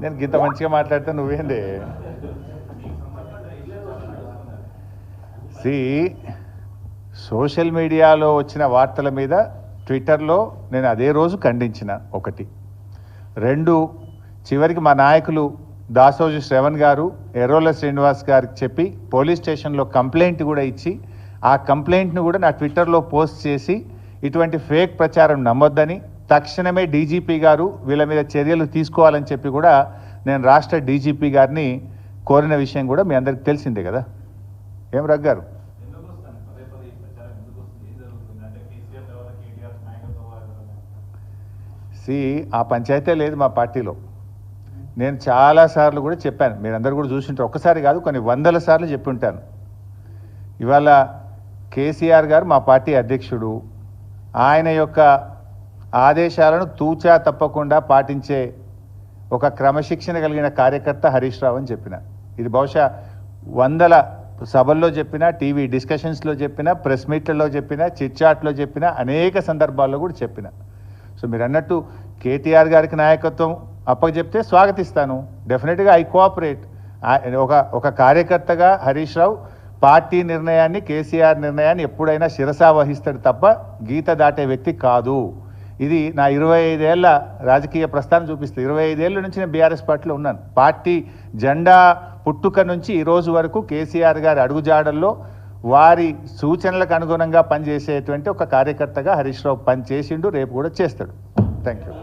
నేను గింత మంచిగా మాట్లాడితే నువ్వేంది? సోషల్ మీడియాలో వచ్చిన వార్తల మీద ట్విట్టర్లో నేను అదే రోజు ఖండించిన. 1, 2 చివరికి మా నాయకులు దాసోజు శ్రవణ్ గారు ఎర్రోల శ్రీనివాస్ గారికి చెప్పి పోలీస్ స్టేషన్లో కంప్లైంట్ కూడా ఇచ్చి ఆ కంప్లైంట్ను కూడా నా ట్విట్టర్లో పోస్ట్ చేసి ఇటువంటి ఫేక్ ప్రచారం నమ్మొద్దని తక్షణమే డీజీపీ గారు వీళ్ళ మీద చర్యలు తీసుకోవాలని చెప్పి కూడా నేను రాష్ట్ర డీజీపీ గారిని కోరిన విషయం కూడా మీ అందరికి తెలిసిందే కదా. ఏం రగ్గారు? ఆ పంచాయతీ లేదు మా పార్టీలో. నేను చాలాసార్లు కూడా చెప్పాను, మీరందరూ కూడా చూసింటారు. ఒక్కసారి కాదు, కొన్ని వందల సార్లు చెప్పి ఉంటాను. ఇవాళ కేసీఆర్ గారు మా పార్టీ అధ్యక్షుడు. ఆయన యొక్క ఆదేశాలను తూచా తప్పకుండా పాటించే ఒక క్రమశిక్షణ కలిగిన కార్యకర్త హరీష్ రావు అని చెప్పిన. ఇది బహుశా వందల సభల్లో చెప్పిన, టీవీ డిస్కషన్స్లో చెప్పిన, ప్రెస్ మీట్లలో చెప్పిన, చిట్చాట్లో చెప్పిన, అనేక సందర్భాల్లో కూడా చెప్పిన. సో మీరు అన్నట్టు కేటీఆర్ గారికి నాయకత్వం అప్పచెప్తే స్వాగతిస్తాను. డెఫినెట్గా ఐ కోఆపరేట్. ఒక కార్యకర్తగా హరీష్ రావు పార్టీ నిర్ణయాన్ని, కేసీఆర్ నిర్ణయాన్ని ఎప్పుడైనా శిరసా వహిస్తాడు తప్ప గీత దాటే వ్యక్తి కాదు. ఇది నా 25 ఏళ్ల రాజకీయ ప్రస్థానం చూపిస్తుంది. 25 ఏళ్ళ నుంచి నేను బీఆర్ఎస్ పార్టీలో ఉన్నాను. పార్టీ జెండా పుట్టుక నుంచి ఈ రోజు వరకు కేసీఆర్ గారి అడుగుజాడల్లో వారి సూచనలకు అనుగుణంగా పనిచేసేటువంటి ఒక కార్యకర్తగా హరీష్ రావు పనిచేసిండు, రేపు కూడా చేస్తాడు. Thank you.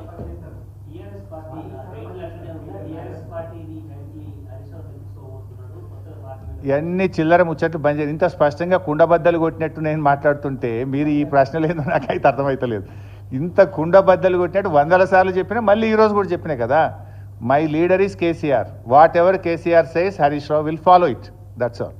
ఇవన్నీ చిల్లర ముచ్చట్లు బంద్ చేయండి. ఇంత స్పష్టంగా కుండబద్దలు కొట్టినట్టు నేను మాట్లాడుతుంటే మీరు ఈ ప్రశ్నలు ఏందో నాకైతే అర్థమవుతలేదు. ఇంత కుండబద్దలు కొట్టినట్టు 100 సార్లు చెప్పినా మళ్ళీ ఈరోజు కూడా చెప్పినా కదా. My leader is KCR. What ever KCR says Harish Rao will follow it. That's all.